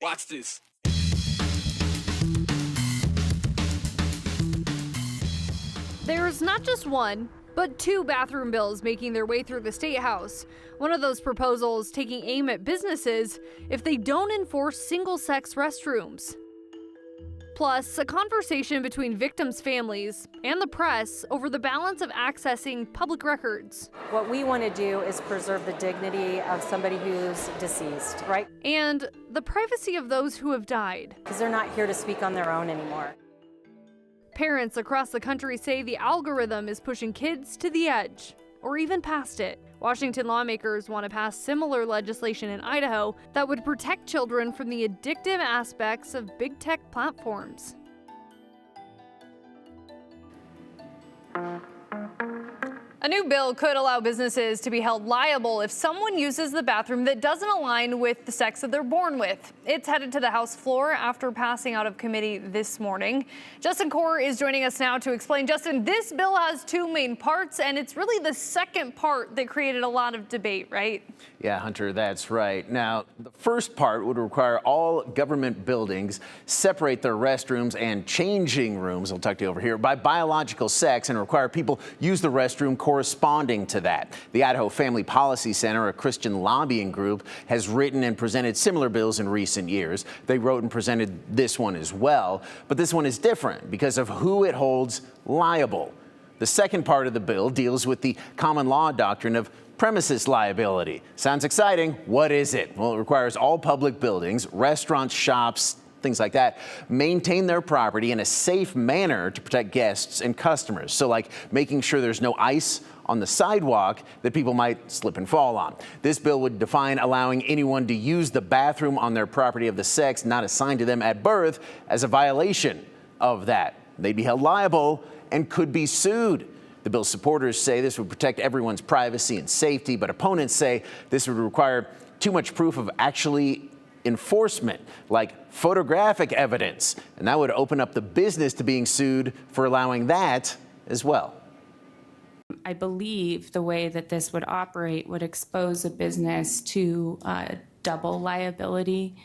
Watch this. There's not just one, but two bathroom bills making their way through the State House. One of those proposals taking aim at businesses if they don't enforce single-sex restrooms. Plus, a conversation between victims' families and the press over the balance of accessing public records. What we want to do is preserve the dignity of somebody who's deceased, right? And the privacy of those who have died. Because they're not here to speak on their own anymore. Parents across the country say the algorithm is pushing kids to the edge, or even past it. Washington lawmakers want to pass similar legislation in Idaho that would protect children from the addictive aspects of big tech platforms. A new bill could allow businesses to be held liable if someone uses the bathroom that doesn't align with the sex that they're born with. It's headed to the House floor after passing out of committee this morning. Justin Core is joining us now to explain. Justin, this bill has two main parts, and it's really the second part that created a lot of debate, right? Yeah, Hunter, that's right. Now, the first part would require all government buildings separate their restrooms and changing rooms, I'll tuck you over here, by biological sex and require people use the restroom corresponding to that. The Idaho Family Policy Center, a Christian lobbying group, has written and presented similar bills in recent years. They wrote and presented this one as well, but this one is different because of who it holds liable. The second part of the bill deals with the common law doctrine of premises liability. Sounds exciting. What is it? Well, it requires all public buildings, restaurants, shops, things like that, maintain their property in a safe manner to protect guests and customers. So like making sure there's no ice on the sidewalk that people might slip and fall on. This bill would define allowing anyone to use the bathroom on their property of the sex not assigned to them at birth as a violation of that. They'd be held liable and could be sued. The bill's supporters say this would protect everyone's privacy and safety, but opponents say this would require too much proof of actually enforcement, like photographic evidence, and that would open up the business to being sued for allowing that as well. I believe the way that this would operate would expose a business to double liability,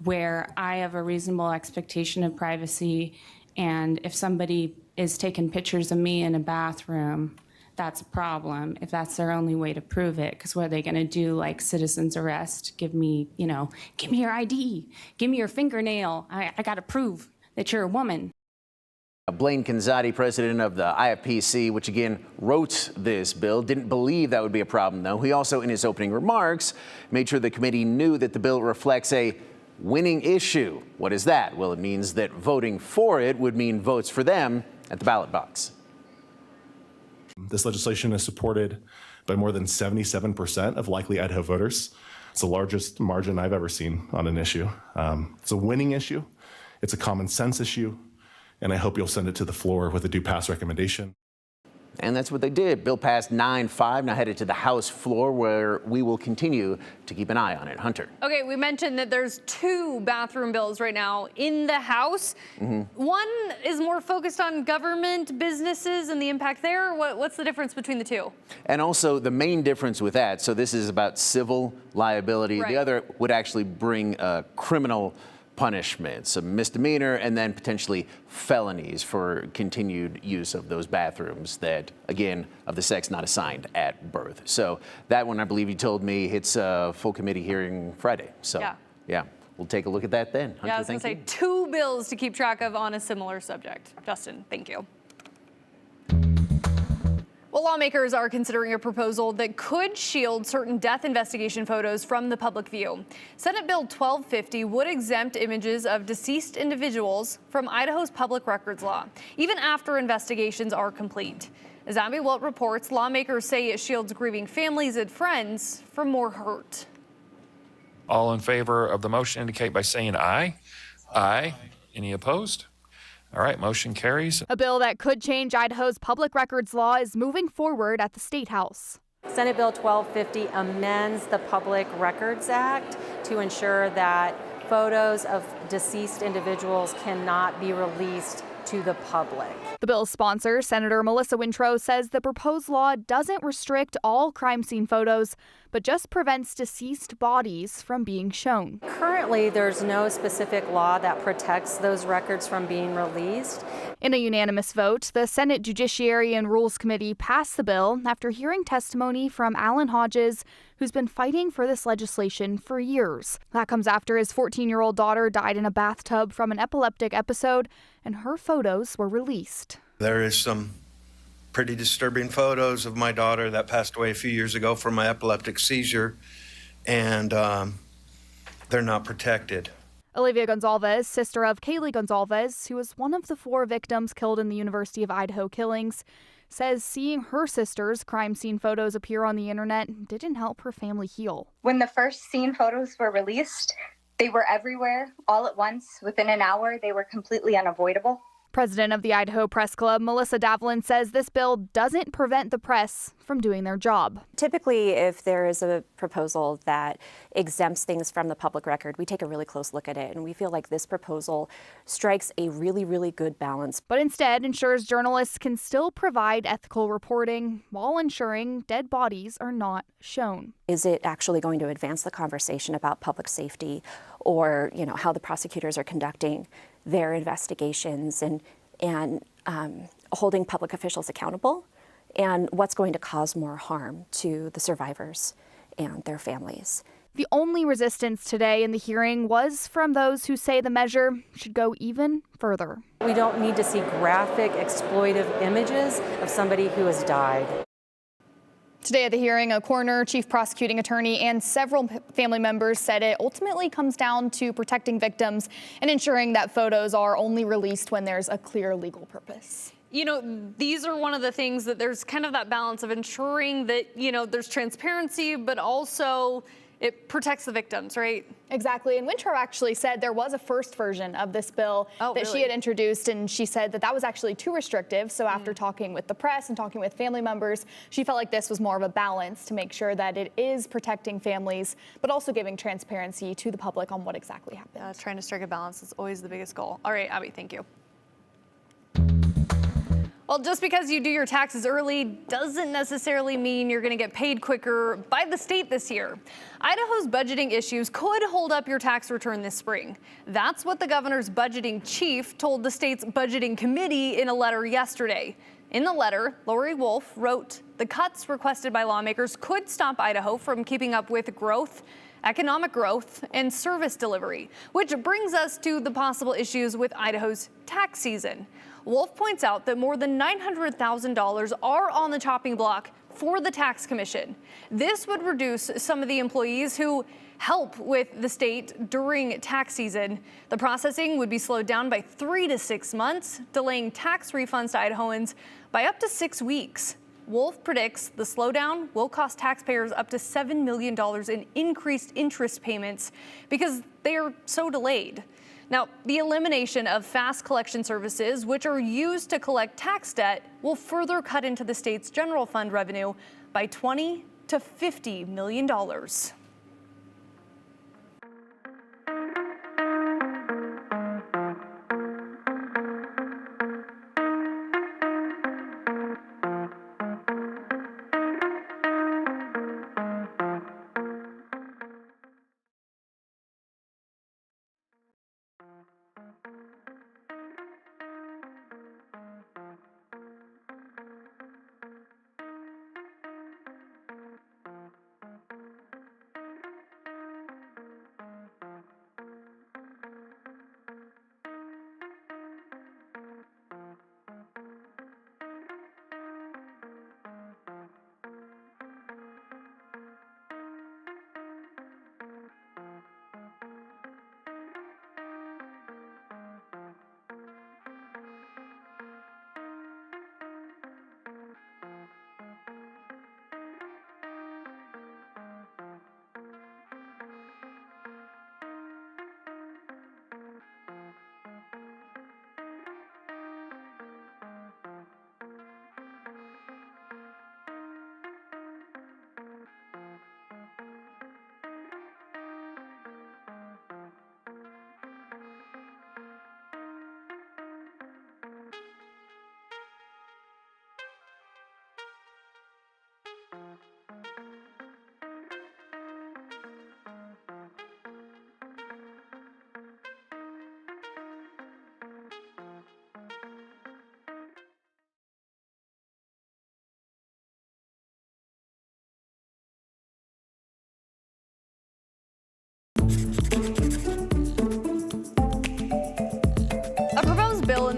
where I have a reasonable expectation of privacy, and if somebody is taking pictures of me in a bathroom, that's a problem if that's their only way to prove it. Because what are they going to do, like citizen's arrest? Give me your ID, give me your fingernail. I got to prove that you're a woman. Blaine Canzati, president of the IFPC, which again wrote this bill, didn't believe that would be a problem, though. He also, in his opening remarks, made sure the committee knew that the bill reflects a winning issue. What is that? Well, it means that voting for it would mean votes for them at the ballot box. This legislation is supported by more than 77% of likely Idaho voters. It's the largest margin I've ever seen on an issue. It's a winning issue. It's a common sense issue. And I hope you'll send it to the floor with a do pass recommendation. And that's what they did. Bill passed 9-5, now headed to the House floor, where we will continue to keep an eye on it. Hunter. Okay, we mentioned that there's two bathroom bills right now in the House. One is more focused on government, businesses, and the impact there. What's the difference between the two? And also the main difference with that, so this is about civil liability. Right. The other would actually bring criminal punishments, a misdemeanor, and then potentially felonies for continued use of those bathrooms that, again, of the sex not assigned at birth. So that one, I believe you told me, hits a full committee hearing Friday. So yeah, we'll take a look at that then. Hunter, Yeah, I was going to say two bills to keep track of on a similar subject. Justin, thank you. Well, lawmakers are considering a proposal that could shield certain death investigation photos from the public view. Senate Bill 1250 would exempt images of deceased individuals from Idaho's public records law, even after investigations are complete. As Abby Wilt reports, lawmakers say it shields grieving families and friends from more hurt. All in favor of the motion indicate by saying aye. Aye. Any opposed? All right, motion carries. A bill that could change Idaho's public records law is moving forward at the State House. Senate Bill 1250 amends the Public Records Act to ensure that photos of deceased individuals cannot be released to the public. The bill's sponsor, Senator Melissa Wintrow, says the proposed law doesn't restrict all crime scene photos, but just prevents deceased bodies from being shown. Currently, there's no specific law that protects those records from being released. In a unanimous vote, the Senate Judiciary and Rules Committee passed the bill after hearing testimony from Alan Hodges, who's been fighting for this legislation for years. That comes after his 14-year-old daughter died in a bathtub from an epileptic episode, and her photos were released. There is some pretty disturbing photos of my daughter that passed away a few years ago from an epileptic seizure, and they're not protected. Olivia Gonzalez, sister of Kaylee Gonzalez, who was one of the 4 victims killed in the University of Idaho killings, says seeing her sister's crime scene photos appear on the internet didn't help her family heal. When the first scene photos were released, they were everywhere all at once. Within an hour, they were completely unavoidable. President of the Idaho Press Club, Melissa Davlin, says this bill doesn't prevent the press from doing their job. Typically, if there is a proposal that exempts things from the public record, we take a really close look at it, and we feel like this proposal strikes a really, really good balance. But instead ensures journalists can still provide ethical reporting while ensuring dead bodies are not shown. Is it actually going to advance the conversation about public safety, or how the prosecutors are conducting their investigations and holding public officials accountable, and what's going to cause more harm to the survivors and their families? The only resistance today in the hearing was from those who say the measure should go even further. We don't need to see graphic, exploitive images of somebody who has died. Today at the hearing, a coroner, chief prosecuting attorney, and several family members said it ultimately comes down to protecting victims and ensuring that photos are only released when there's a clear legal purpose. These are one of the things that there's kind of that balance of ensuring that, there's transparency, but also it protects the victims, right? Exactly. And Wintrow actually said there was a first version of this bill that she had introduced, and she said that was actually too restrictive. So after talking with the press and talking with family members, she felt like this was more of a balance to make sure that it is protecting families, but also giving transparency to the public on what exactly happened. Trying to strike a balance is always the biggest goal. All right, Abby, thank you. Well, just because you do your taxes early doesn't necessarily mean you're going to get paid quicker by the state this year. Idaho's budgeting issues could hold up your tax return this spring. That's what the governor's budgeting chief told the state's budgeting committee in a letter yesterday. In the letter, Lori Wolf wrote, the cuts requested by lawmakers could stop Idaho from keeping up with growth, economic growth, and service delivery, which brings us to the possible issues with Idaho's tax season. Wolf points out that more than $900,000 are on the chopping block for the tax commission. This would reduce some of the employees who help with the state during tax season. The processing would be slowed down by 3 to 6 months, delaying tax refunds to Idahoans by up to 6 weeks. Wolf predicts the slowdown will cost taxpayers up to $7 million in increased interest payments because they are so delayed. Now, the elimination of fast collection services, which are used to collect tax debt, will further cut into the state's general fund revenue by $20 to $50 million.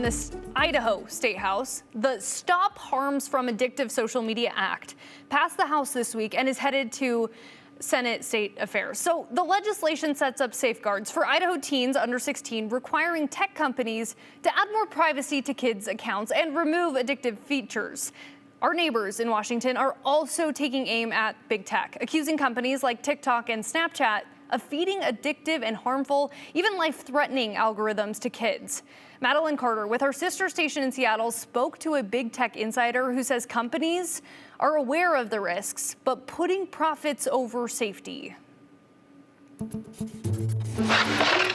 the Idaho State House, the Stop Harms from Addictive Social Media Act passed the House this week and is headed to Senate State Affairs. So the legislation sets up safeguards for Idaho teens under 16, requiring tech companies to add more privacy to kids' accounts and remove addictive features. Our neighbors in Washington are also taking aim at big tech, accusing companies like TikTok and Snapchat of feeding addictive and harmful, even life-threatening algorithms to kids. Madeline Carter, with our sister station in Seattle, spoke to a big tech insider who says companies are aware of the risks, but putting profits over safety.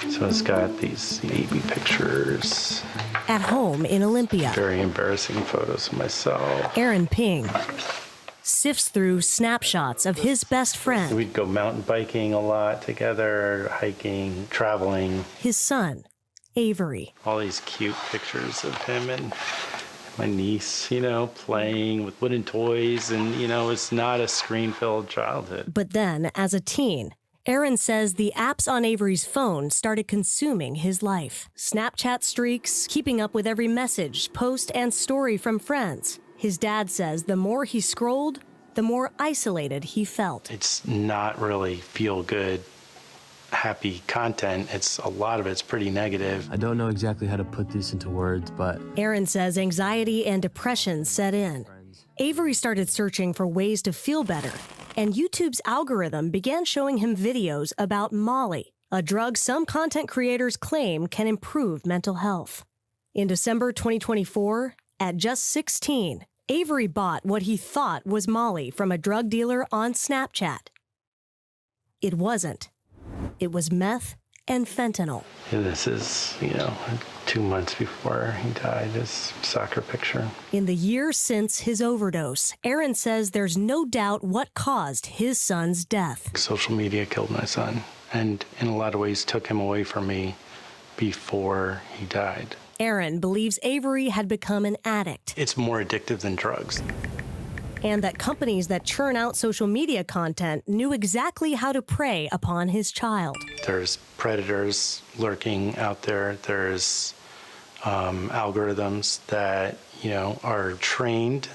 So it's got these baby pictures. At home in Olympia. Very embarrassing photos of myself. Aaron Ping sifts through snapshots of his best friend. We'd go mountain biking a lot together, hiking, traveling. His son, Avery. All these cute pictures of him and my niece, playing with wooden toys. And, it's not a screen-filled childhood. But then, as a teen, Aaron says the apps on Avery's phone started consuming his life. Snapchat streaks, keeping up with every message, post, and story from friends. His dad says the more he scrolled, the more isolated he felt. It's not really feel-good, happy content. A lot of it's pretty negative. I don't know exactly how to put this into words, but... Aaron says anxiety and depression set in. Avery started searching for ways to feel better, and YouTube's algorithm began showing him videos about Molly, a drug some content creators claim can improve mental health. In December 2024, at just 16, Avery bought what he thought was Molly from a drug dealer on Snapchat. It wasn't. It was meth and fentanyl. This is, 2 months before he died, his soccer picture. In the years since his overdose, Aaron says there's no doubt what caused his son's death. Social media killed my son, and in a lot of ways took him away from me before he died. Aaron believes Avery had become an addict. It's more addictive than drugs. And that companies that churn out social media content knew exactly how to prey upon his child. There's predators lurking out there. There's algorithms that, are trained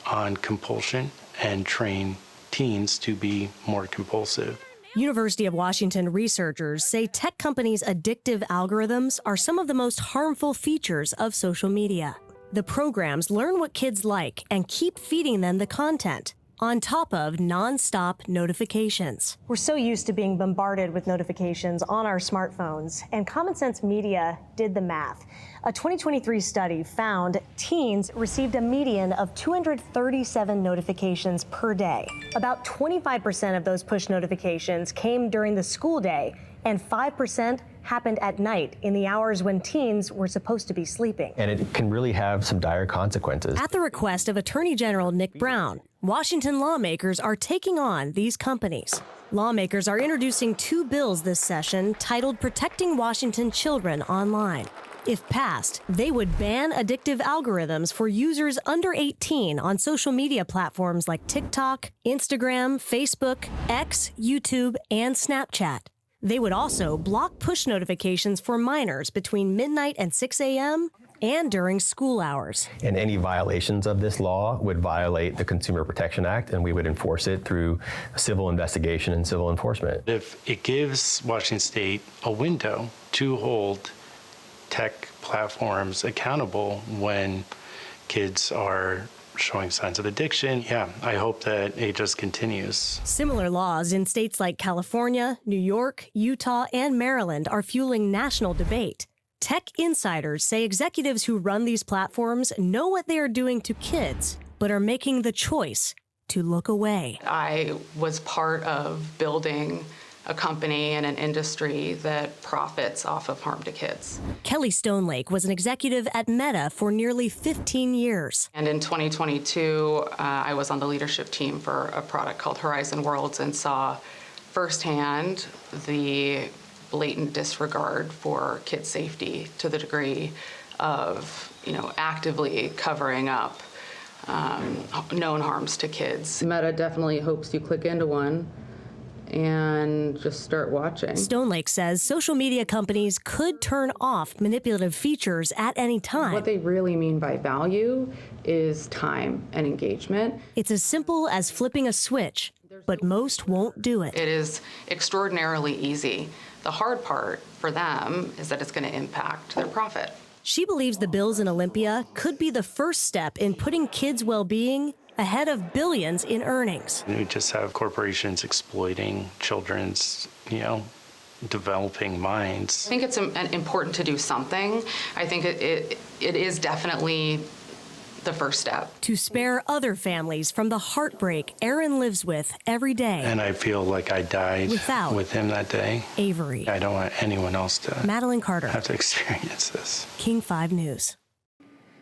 on compulsion and train teens to be more compulsive. University of Washington researchers say tech companies' addictive algorithms are some of the most harmful features of social media. The programs learn what kids like and keep feeding them the content, on top of non-stop notifications. We're so used to being bombarded with notifications on our smartphones, and Common Sense Media did the math. A 2023 study found teens received a median of 237 notifications per day. About 25% of those push notifications came during the school day, and 5% happened at night in the hours when teens were supposed to be sleeping. And it can really have some dire consequences. At the request of Attorney General Nick Brown, Washington lawmakers are taking on these companies. Lawmakers are introducing 2 bills this session titled Protecting Washington Children Online. If passed, they would ban addictive algorithms for users under 18 on social media platforms like TikTok, Instagram, Facebook, X, YouTube, and Snapchat. They would also block push notifications for minors between midnight and 6 a.m. and during school hours. And any violations of this law would violate the Consumer Protection Act, and we would enforce it through civil investigation and civil enforcement. If it gives Washington State a window to hold tech platforms accountable when kids are showing signs of addiction, I hope that it just continues. Similar laws in states like California, New York, Utah, and Maryland are fueling national debate. Tech insiders say executives who run these platforms know what they are doing to kids, but are making the choice to look away. I was part of building a company and an industry that profits off of harm to kids. Kelly Stonelake was an executive at Meta for nearly 15 years. And in 2022, I was on the leadership team for a product called Horizon Worlds and saw firsthand the blatant disregard for kids' safety to the degree of, actively covering up known harms to kids. Meta definitely hopes you click into one and just start watching. Stone Lake says social media companies could turn off manipulative features at any time. What they really mean by value is time and engagement. It's as simple as flipping a switch, but most won't do it. It is extraordinarily easy. The hard part for them is that it's going to impact their profit. She believes the bills in Olympia could be the first step in putting kids' well-being ahead of billions in earnings. We just have corporations exploiting children's, developing minds. I think it's important to do something. I think it is definitely the first step. To spare other families from the heartbreak Aaron lives with every day. And I feel like I died Without with him that day. Avery. I don't want anyone else to Madeline Carter. have to experience this. King 5 News.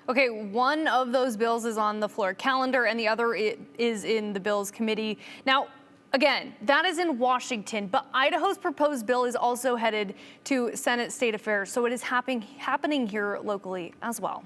Okay, one of those bills is on the floor calendar and the other is in the bills committee. Now, again, that is in Washington, but Idaho's proposed bill is also headed to Senate State Affairs, so it is happening here locally as well.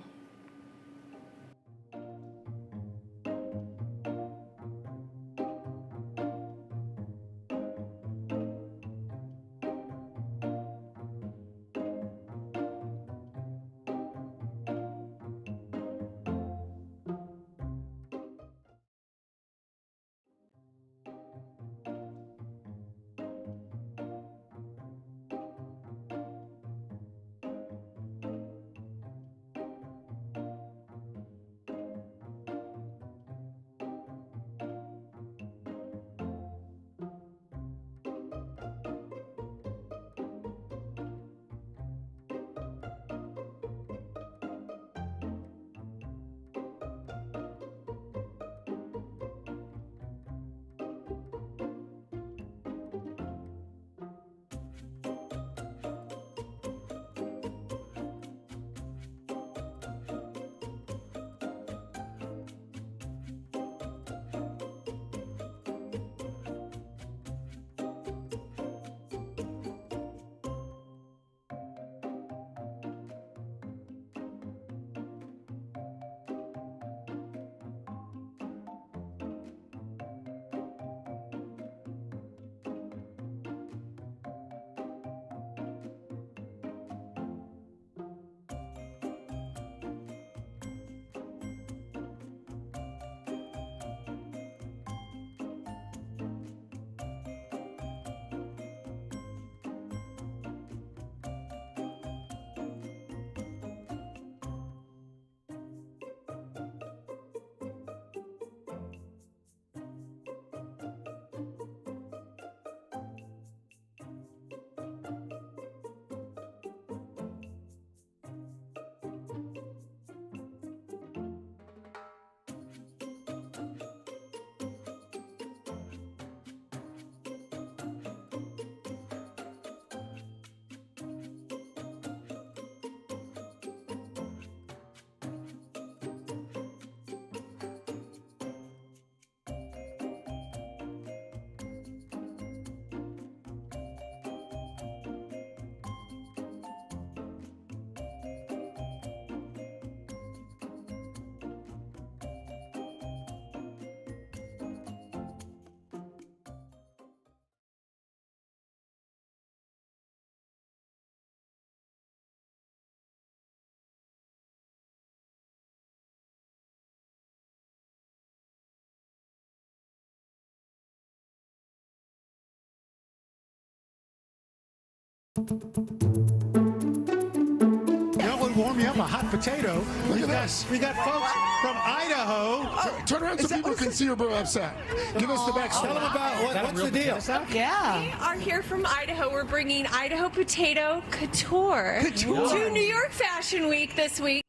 That would warm you up, a hot potato. Look at this. We got folks from Idaho. Turn around so people can see your upset. Give us the backstory. Tell them about what's the deal. Yeah. We are here from Idaho. We're bringing Idaho Potato Couture to New York Fashion Week this week.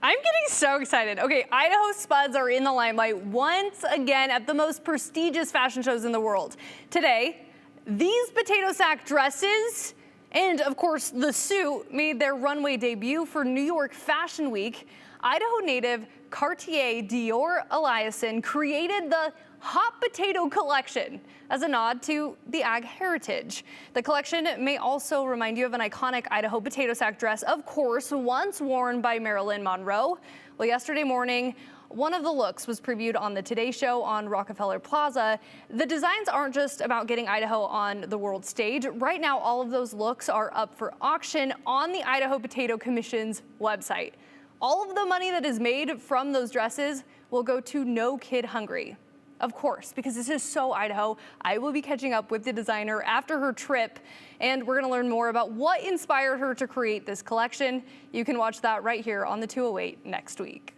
I'm getting so excited. Okay, Idaho Spuds are in the limelight once again at the most prestigious fashion shows in the world. Today, these potato sack dresses and, of course, the suit made their runway debut for New York Fashion Week. Idaho native Cartier Dior Eliason created the Hot Potato Collection as a nod to the ag heritage. The collection may also remind you of an iconic Idaho potato sack dress, of course, once worn by Marilyn Monroe. Well, yesterday morning, One of the looks was previewed on the Today Show on Rockefeller Plaza. The designs aren't just about getting Idaho on the world stage. Right now, all of those looks are up for auction on the Idaho Potato Commission's website. All of the money that is made from those dresses will go to No Kid Hungry. Of course, because this is so Idaho, I will be catching up with the designer after her trip, and we're going to learn more about what inspired her to create this collection. You can watch that right here on the 208 next week.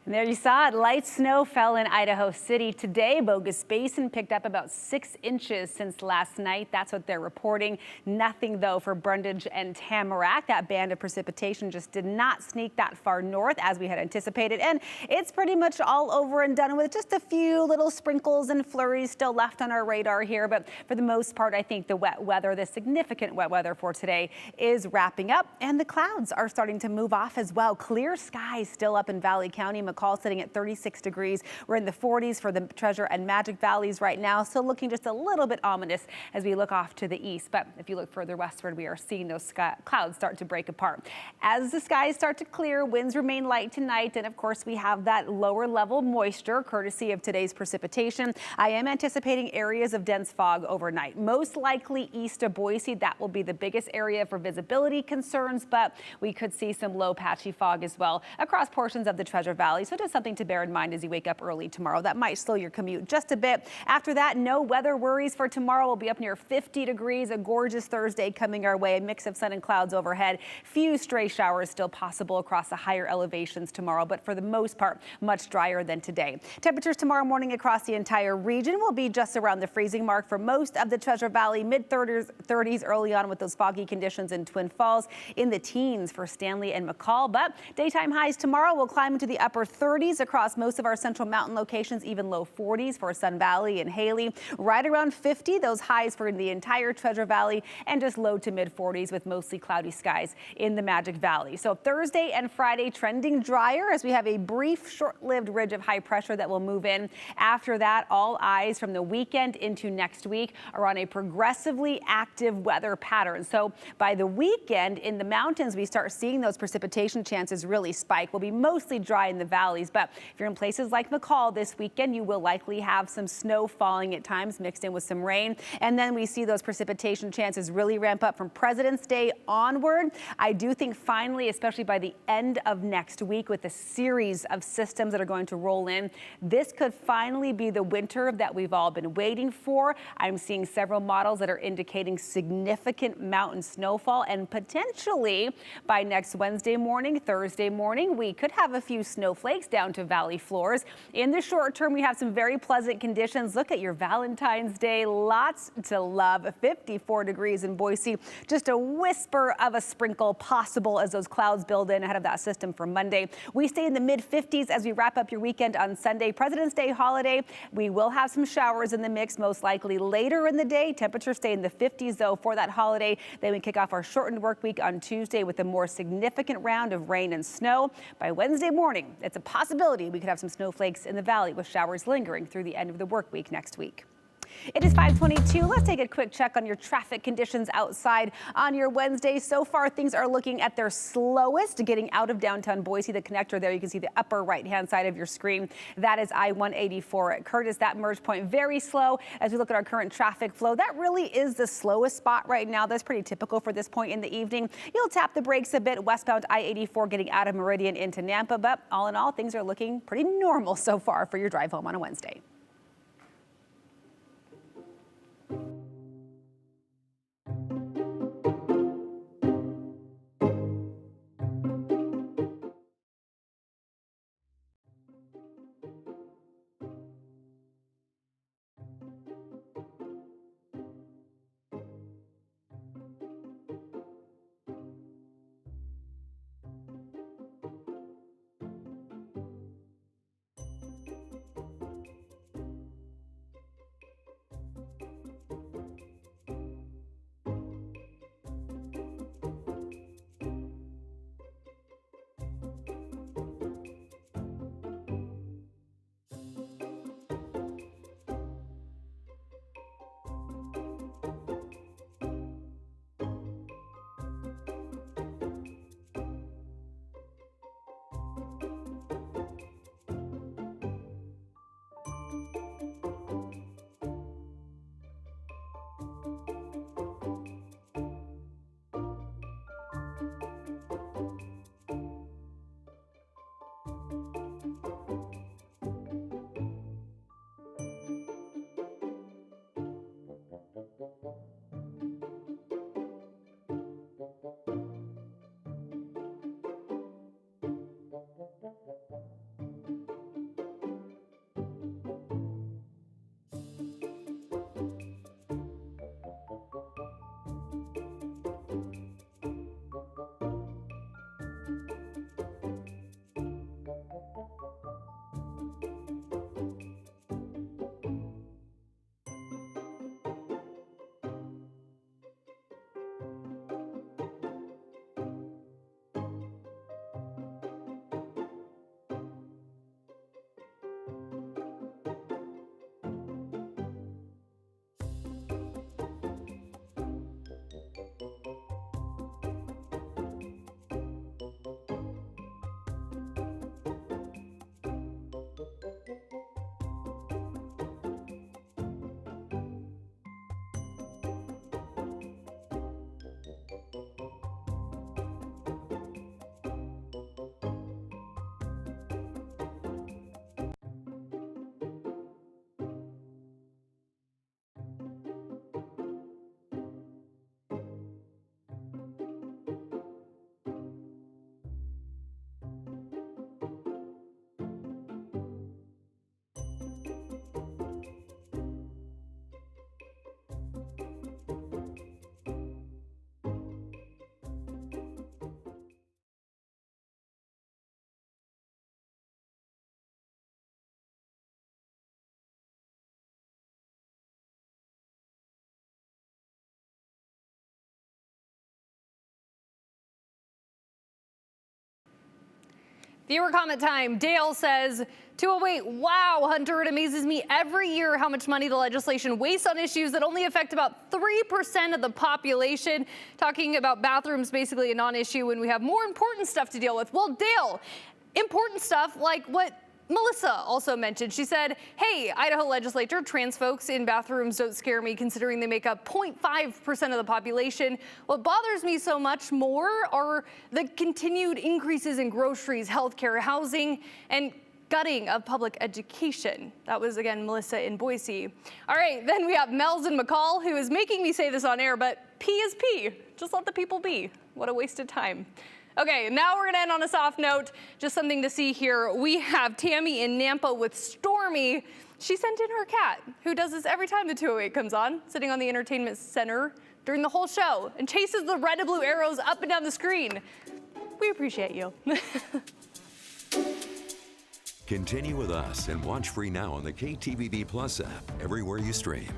And there you saw it. Light snow fell in Idaho City today. Bogus Basin picked up about 6 inches since last night. That's what they're reporting. Nothing, though, for Brundage and Tamarack. That band of precipitation just did not sneak that far north as we had anticipated. And it's pretty much all over and done with. Just a few little sprinkles and flurries still left on our radar here. But for the most part, I think the wet weather, the significant wet weather for today is wrapping up. And the clouds are starting to move off as well. Clear skies still up in Valley County. McCall sitting at 36 degrees. We're in the 40s for the Treasure and Magic Valleys right now. Still looking just a little bit ominous as we look off to the east. But if you look further westward, we are seeing those clouds start to break apart. As the skies start to clear, winds remain light tonight. And of course, we have that lower level moisture courtesy of today's precipitation. I am anticipating areas of dense fog overnight, most likely east of Boise. That will be the biggest area for visibility concerns, but we could see some low patchy fog as well across portions of the Treasure Valley. So just something to bear in mind as you wake up early tomorrow. That might slow your commute just a bit. After that, no weather worries for tomorrow. We'll be up near 50 degrees. A gorgeous Thursday coming our way. A mix of sun and clouds overhead. Few stray showers still possible across the higher elevations tomorrow, but for the most part, much drier than today. Temperatures tomorrow morning across the entire region will be just around the freezing mark for most of the Treasure Valley. Mid-30s early on with those foggy conditions in Twin Falls. In the teens for Stanley and McCall, but daytime highs tomorrow will climb into the upper 30s across most of our central mountain locations, even low 40s for Sun Valley and Haley. Right around 50, those highs for the entire Treasure Valley, and just low to mid 40s with mostly cloudy skies in the Magic Valley. So Thursday and Friday trending drier as we have a brief short-lived ridge of high pressure that will move in. After that, all eyes from the weekend into next week are on a progressively active weather pattern. So by the weekend in the mountains, we start seeing those precipitation chances really spike. We'll be mostly dry in the valleys, but if you're in places like McCall this weekend, you will likely have some snow falling at times mixed in with some rain. And then we see those precipitation chances really ramp up from President's Day onward. I do think finally, especially by the end of next week with a series of systems that are going to roll in, this could finally be the winter that we've all been waiting for. I'm seeing several models that are indicating significant mountain snowfall, and potentially by next Wednesday morning, Thursday morning, we could have a few snowflakes down to valley floors. In the short term, we have some very pleasant conditions. Look at your Valentine's Day. Lots to love. 54 degrees in Boise. Just a whisper of a sprinkle possible as those clouds build in ahead of that system for Monday. We stay in the mid 50s as we wrap up your weekend on Sunday. President's Day holiday. We will have some showers in the mix, most likely later in the day. Temperatures stay in the 50s, though, for that holiday. Then we kick off our shortened work week on Tuesday with a more significant round of rain and snow. By Wednesday morning, it's a possibility we could have some snowflakes in the valley with showers lingering through the end of the work week next week. It is 5:22. Let's take a quick check on your traffic conditions outside on your Wednesday. So far, things are looking at their slowest getting out of downtown Boise. The connector there, you can see the upper right-hand side of your screen. That is I-184 at Curtis. That merge point very slow. As we look at our current traffic flow, that really is the slowest spot right now. That's pretty typical for this point in the evening. You'll tap the brakes a bit westbound I-84 getting out of Meridian into Nampa, but all in all, things are looking pretty normal so far for your drive home on a Wednesday. Viewer comment time. Dale says, 208, wow, Hunter, it amazes me every year how much money the legislation wastes on issues that only affect about 3% of the population. Talking about bathrooms, basically a non-issue when we have more important stuff to deal with. Well, Dale, important stuff like what Melissa also mentioned. She said, hey, Idaho legislature, trans folks in bathrooms don't scare me considering they make up 0.5% of the population. What bothers me so much more are the continued increases in groceries, healthcare, housing, and gutting of public education. That was, again, Melissa in Boise. All right, then we have Melvin McCall, who is making me say this on air, but P is P. Just let the people be. What a waste of time. Okay, now we're gonna end on a soft note. Just something to see here. We have Tammy in Nampa with Stormy. She sent in her cat, who does this every time the 208 comes on, sitting on the entertainment center during the whole show and chases the red and blue arrows up and down the screen. We appreciate you. Continue with us and watch free now on the KTVB Plus app everywhere you stream.